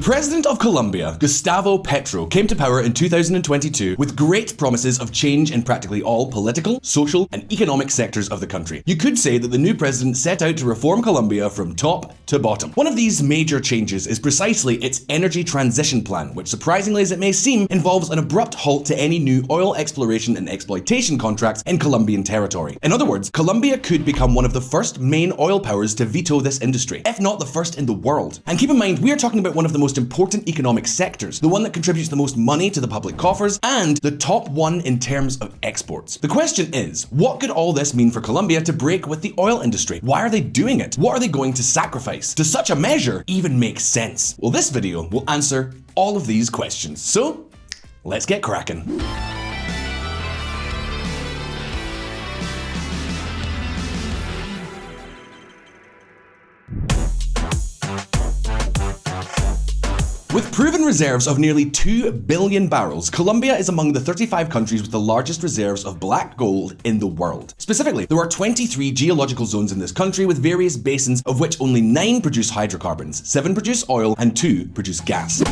President of Colombia, Gustavo Petro, came to power in 2022 with great promises of change in practically all political, social, and economic sectors of the country. You could say that the new president set out to reform Colombia from top to bottom. One of these major changes is precisely its energy transition plan, which, surprisingly as it may seem, involves an abrupt halt to any new oil exploration and exploitation contracts in Colombian territory. In other words, Colombia could become one of the first main oil powers to veto this industry, if not the first in the world. And keep in mind, we are talking about one of the most important economic sectors, the one that contributes the most money to the public coffers, and the top one in terms of exports. The question is, what could all this mean for Colombia to break with the oil industry? Why are they doing it? What are they going to sacrifice? Does such a measure even make sense? Well, this video will answer all of these questions. So, let's get cracking. With proven reserves of nearly 2 billion barrels, Colombia is among the 35 countries with the largest reserves of black gold in the world. Specifically, there are 23 geological zones in this country with various basins, of which only 9 produce hydrocarbons, 7 produce oil, and 2 produce gas.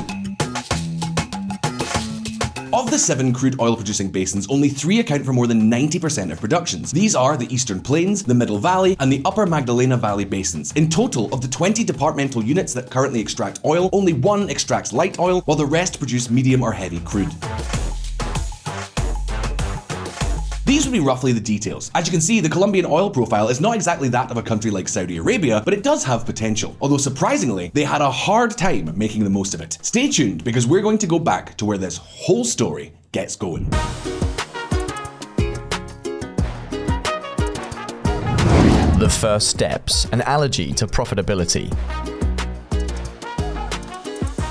Of the 7 crude oil producing basins, only 3 account for more than 90% of productions. These are the Eastern Plains, the Middle Valley, and the Upper Magdalena Valley basins. In total, of the 20 departmental units that currently extract oil, only 1 extracts light oil, while the rest produce medium or heavy crude. These would be roughly the details. As you can see, the Colombian oil profile is not exactly that of a country like Saudi Arabia, but it does have potential. Although surprisingly, they had a hard time making the most of it. Stay tuned, because we're going to go back to where this whole story gets going. The first steps, an allergy to profitability.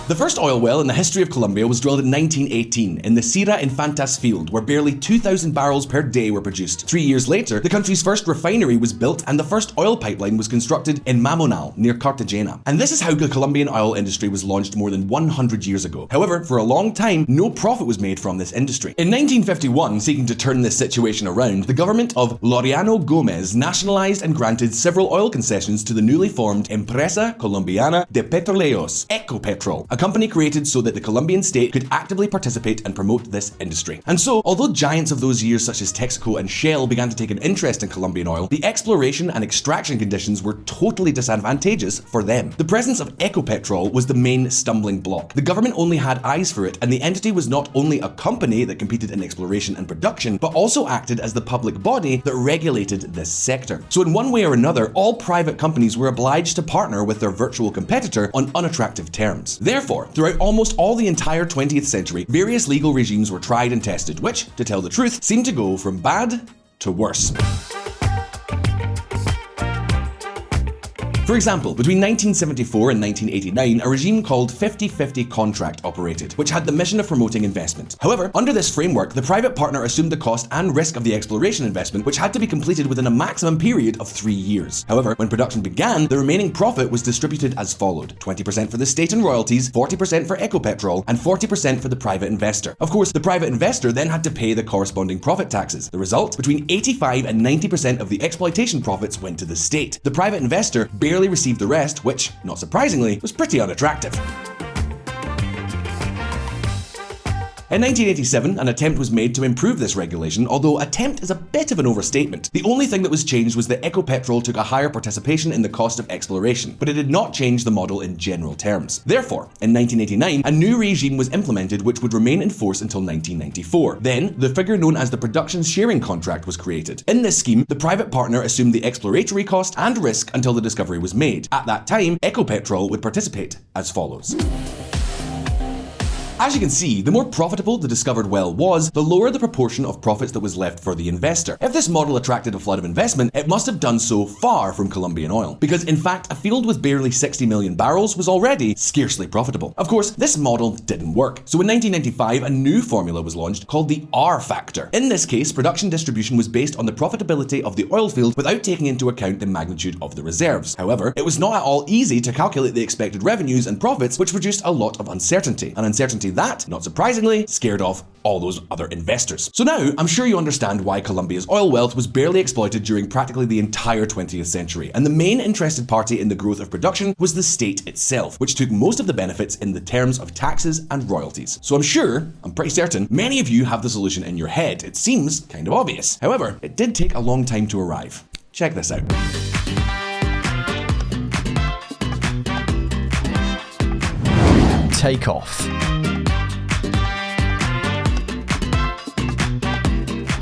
The first oil well in the history of Colombia was drilled in 1918 in the Sierra Infantas field, where barely 2,000 barrels per day were produced. 3 years later, the country's first refinery was built and the first oil pipeline was constructed in Mamonal, near Cartagena. And this is how the Colombian oil industry was launched more than 100 years ago. However, for a long time, no profit was made from this industry. In 1951, seeking to turn this situation around, the government of Laureano Gómez nationalized and granted several oil concessions to the newly formed Empresa Colombiana de Petroleos, Ecopetrol, a company created so that the Colombian state could actively participate and promote this industry. And so, although giants of those years such as Texaco and Shell began to take an interest in Colombian oil, the exploration and extraction conditions were totally disadvantageous for them. The presence of Ecopetrol was the main stumbling block. The government only had eyes for it, and the entity was not only a company that competed in exploration and production, but also acted as the public body that regulated this sector. So in one way or another, all private companies were obliged to partner with their virtual competitor on unattractive terms. Therefore, throughout almost all the entire 20th century, various legal regimes were tried and tested, which, to tell the truth, seemed to go from bad to worse. For example, between 1974 and 1989, a regime called 50-50 contract operated, which had the mission of promoting investment. However, under this framework, the private partner assumed the cost and risk of the exploration investment, which had to be completed within a maximum period of 3 years. However, when production began, the remaining profit was distributed as followed: 20% for the state and royalties, 40% for Ecopetrol, and 40% for the private investor. Of course, the private investor then had to pay the corresponding profit taxes. The result? Between 85 and 90% of the exploitation profits went to the state. The private investor barely received the rest, which, not surprisingly, was pretty unattractive. In 1987, an attempt was made to improve this regulation, although attempt is a bit of an overstatement. The only thing that was changed was that Ecopetrol took a higher participation in the cost of exploration, but it did not change the model in general terms. Therefore, in 1989, a new regime was implemented which would remain in force until 1994. Then, the figure known as the production sharing contract was created. In this scheme, the private partner assumed the exploratory cost and risk until the discovery was made. At that time, Ecopetrol would participate as follows. As you can see, the more profitable the discovered well was, the lower the proportion of profits that was left for the investor. If this model attracted a flood of investment, it must have done so far from Colombian oil, because in fact, a field with barely 60 million barrels was already scarcely profitable. Of course, this model didn't work. So in 1995, a new formula was launched called the R factor. In this case, production distribution was based on the profitability of the oil field without taking into account the magnitude of the reserves. However, it was not at all easy to calculate the expected revenues and profits, which produced a lot of uncertainty, an uncertainty policy that, not surprisingly, scared off all those other investors. So now, I'm sure you understand why Colombia's oil wealth was barely exploited during practically the entire 20th century, and the main interested party in the growth of production was the state itself, which took most of the benefits in the terms of taxes and royalties. So I'm pretty certain, many of you have the solution in your head. It seems kind of obvious. However, it did take a long time to arrive. Check this out. Take off.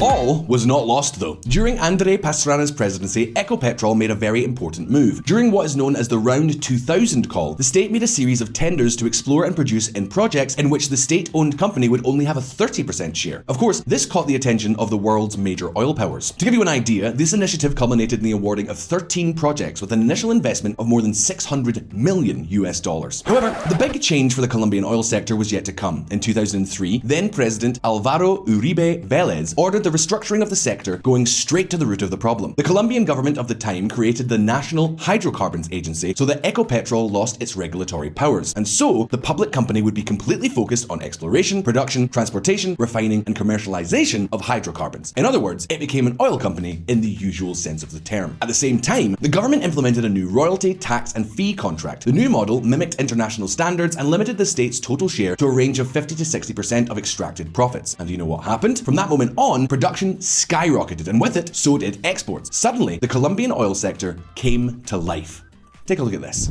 All was not lost though. During André Pastrana's presidency, Ecopetrol made a very important move. During what is known as the Round 2000 call, the state made a series of tenders to explore and produce in projects in which the state-owned company would only have a 30% share. Of course, this caught the attention of the world's major oil powers. To give you an idea, this initiative culminated in the awarding of 13 projects with an initial investment of more than $600 million. However, the big change for the Colombian oil sector was yet to come. In 2003, then President Álvaro Uribe Vélez ordered the restructuring of the sector, going straight to the root of the problem. The Colombian government of the time created the National Hydrocarbons Agency so that Ecopetrol lost its regulatory powers, and so the public company would be completely focused on exploration, production, transportation, refining, and commercialization of hydrocarbons. In other words, it became an oil company in the usual sense of the term. At the same time, the government implemented a new royalty, tax, and fee contract. The new model mimicked international standards and limited the state's total share to a range of 50 to 60% of extracted profits. And you know what happened? From that moment on, production skyrocketed, and with it, so did exports. Suddenly, the Colombian oil sector came to life. Take a look at this.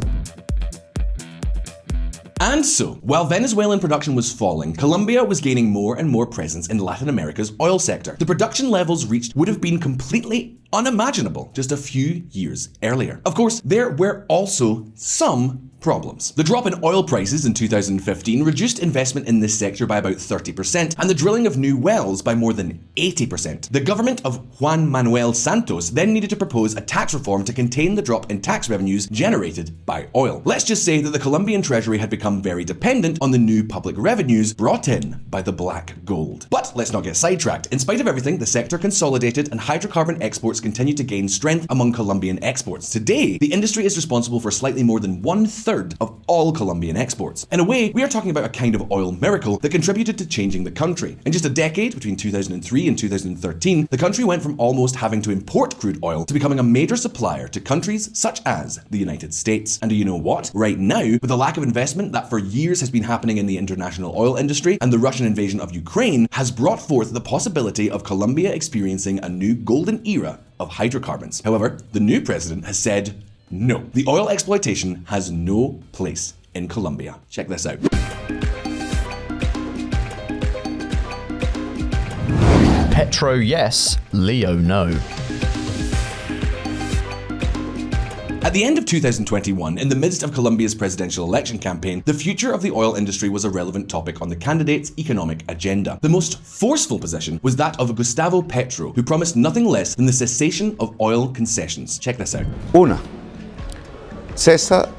And so, while Venezuelan production was falling, Colombia was gaining more and more presence in Latin America's oil sector. The production levels reached would have been completely unimaginable just a few years earlier. Of course, there were also some problems. The drop in oil prices in 2015 reduced investment in this sector by about 30%, and the drilling of new wells by more than 80%. The government of Juan Manuel Santos then needed to propose a tax reform to contain the drop in tax revenues generated by oil. Let's just say that the Colombian treasury had become very dependent on the new public revenues brought in by the black gold. But let's not get sidetracked. In spite of everything, the sector consolidated and hydrocarbon exports continued to gain strength among Colombian exports. Today, the industry is responsible for slightly more than 1/3 of all Colombian exports. In a way, we are talking about a kind of oil miracle that contributed to changing the country. In just a decade, between 2003 and 2013, the country went from almost having to import crude oil to becoming a major supplier to countries such as the United States. And do you know what? Right now, with the lack of investment that for years has been happening in the international oil industry, and the Russian invasion of Ukraine has brought forth the possibility of Colombia experiencing a new golden era of hydrocarbons. However, the new president has said, no, the oil exploitation has no place in Colombia. Check this out. Petro yes, Leo no. At the end of 2021, in the midst of Colombia's presidential election campaign, the future of the oil industry was a relevant topic on the candidate's economic agenda. The most forceful position was that of Gustavo Petro, who promised nothing less than the cessation of oil concessions. Check this out. Una, cesa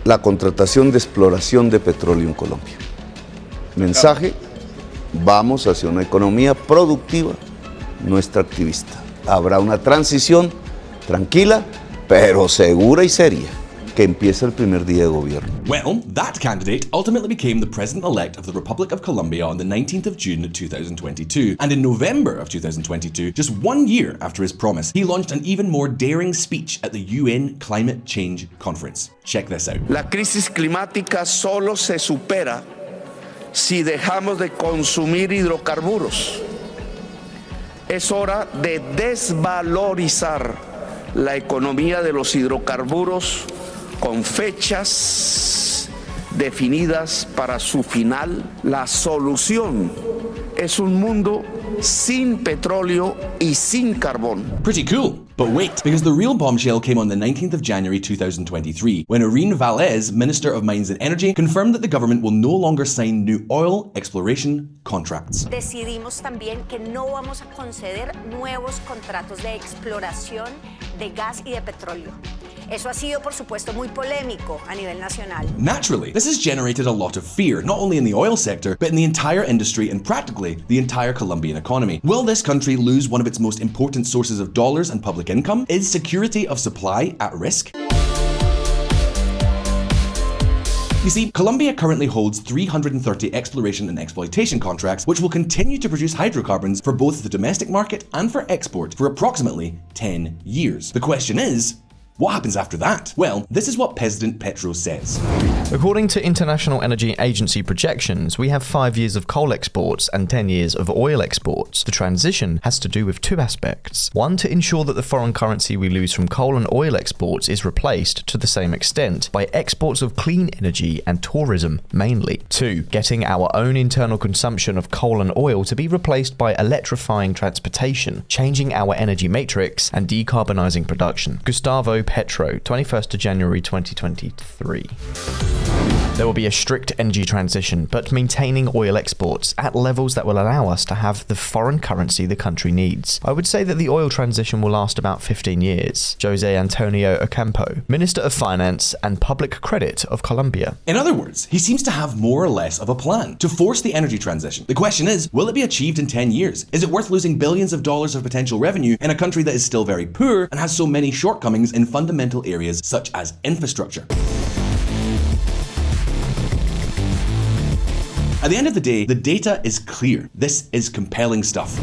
la contratación de exploración de petróleo en Colombia. Mensaje, vamos hacia una economía productiva, no extractivista. Habrá una transición tranquila, pero segura y seria, que empieza el primer día de gobierno. Well, that candidate ultimately became the president-elect of the Republic of Colombia on the 19th of June 2022. And in November of 2022, just 1 year after his promise, he launched an even more daring speech at the UN Climate Change Conference. Check this out. La crisis climática solo se supera si dejamos de consumir hidrocarburos. Es hora de desvalorizar la economía de los hidrocarburos con fechas definidas para su final. La solución es un mundo sin petróleo y sin carbón. Pretty cool. But wait, because the real bombshell came on the 19th of January 2023, when Irene Vallès, Minister of Mines and Energy, confirmed that the government will no longer sign new oil exploration contracts. Decidimos también que no vamos a conceder nuevos contratos de exploración de gas y de petróleo. Eso ha sido, por supuesto, muy polémico a nivel nacional. Naturally, this has generated a lot of fear, not only in the oil sector, but in the entire industry and practically the entire Colombian economy. Will this country lose one of its most important sources of dollars and public income? Is security of supply at risk? You see, Colombia currently holds 330 exploration and exploitation contracts, which will continue to produce hydrocarbons for both the domestic market and for export for approximately 10 years. The question is, what happens after that? Well, this is what President Petro says. According to International Energy Agency projections, we have 5 years of coal exports and 10 years of oil exports. The transition has to do with two aspects. One, to ensure that the foreign currency we lose from coal and oil exports is replaced to the same extent by exports of clean energy and tourism mainly. Two, getting our own internal consumption of coal and oil to be replaced by electrifying transportation, changing our energy matrix, and decarbonizing production. Gustavo Petro, 21st of January 2023. There will be a strict energy transition, but maintaining oil exports at levels that will allow us to have the foreign currency the country needs. I would say that the oil transition will last about 15 years. José Antonio Ocampo, Minister of Finance and Public Credit of Colombia. In other words, he seems to have more or less of a plan to force the energy transition. The question is, will it be achieved in 10 years? Is it worth losing billions of dollars of potential revenue in a country that is still very poor and has so many shortcomings in fundamental areas such as infrastructure? At the end of the day, the data is clear. This is compelling stuff.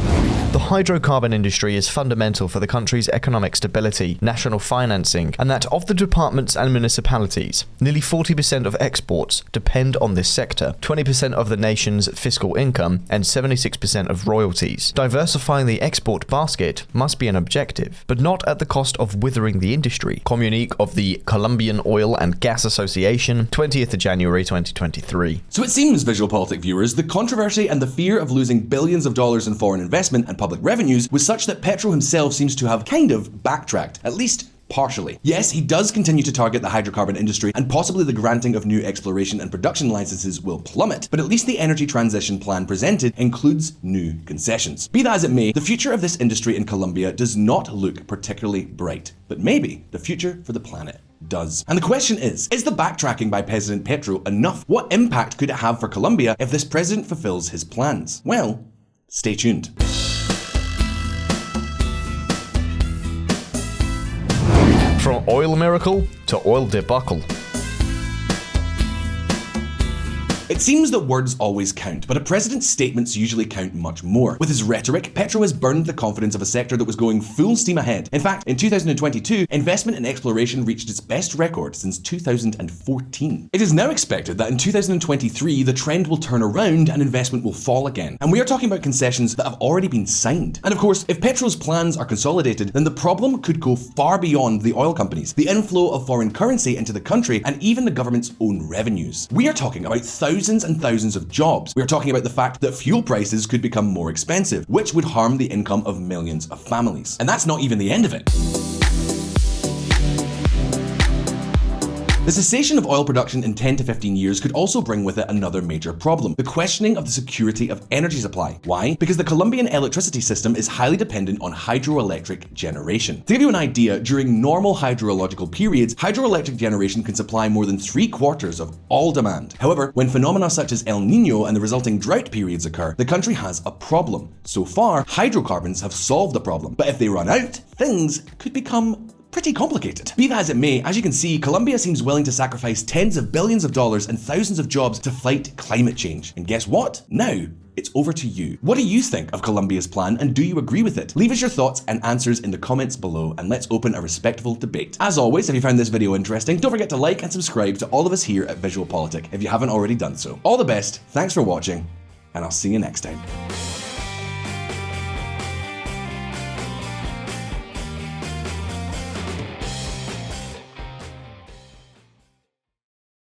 The hydrocarbon industry is fundamental for the country's economic stability, national financing, and that of the departments and municipalities. Nearly 40% of exports depend on this sector, 20% of the nation's fiscal income, and 76% of royalties. Diversifying the export basket must be an objective, but not at the cost of withering the industry. Communique of the Colombian Oil and Gas Association, 20th of January 2023. So it seems, VisualPolitik viewers, the controversy and the fear of losing billions of dollars in foreign investment and public revenues was such that Petro himself seems to have kind of backtracked, at least partially. Yes, he does continue to target the hydrocarbon industry, and possibly the granting of new exploration and production licenses will plummet, but at least the energy transition plan presented includes new concessions. Be that as it may, the future of this industry in Colombia does not look particularly bright, but maybe the future for the planet does. And the question is the backtracking by President Petro enough? What impact could it have for Colombia if this president fulfills his plans? Well, stay tuned. From oil miracle to oil debacle. It seems that words always count, but a president's statements usually count much more. With his rhetoric, Petro has burned the confidence of a sector that was going full steam ahead. In fact, in 2022, investment in exploration reached its best record since 2014. It is now expected that in 2023, the trend will turn around and investment will fall again. And we are talking about concessions that have already been signed. And of course, if Petro's plans are consolidated, then the problem could go far beyond the oil companies, the inflow of foreign currency into the country, and even the government's own revenues. We are talking about thousands and thousands of jobs. We are talking about the fact that fuel prices could become more expensive, which would harm the income of millions of families. And that's not even the end of it. The cessation of oil production in 10 to 15 years could also bring with it another major problem, the questioning of the security of energy supply. Why? Because the Colombian electricity system is highly dependent on hydroelectric generation. To give you an idea, during normal hydrological periods, hydroelectric generation can supply more than 3/4 of all demand. However, when phenomena such as El Niño and the resulting drought periods occur, the country has a problem. So far, hydrocarbons have solved the problem, but if they run out, things could become pretty complicated. Be that as it may, as you can see, Colombia seems willing to sacrifice tens of billions of dollars and thousands of jobs to fight climate change. And guess what? Now, it's over to you. What do you think of Colombia's plan, and do you agree with it? Leave us your thoughts and answers in the comments below, and let's open a respectful debate. As always, if you found this video interesting, don't forget to like and subscribe to all of us here at VisualPolitik if you haven't already done so. All the best, thanks for watching, and I'll see you next time.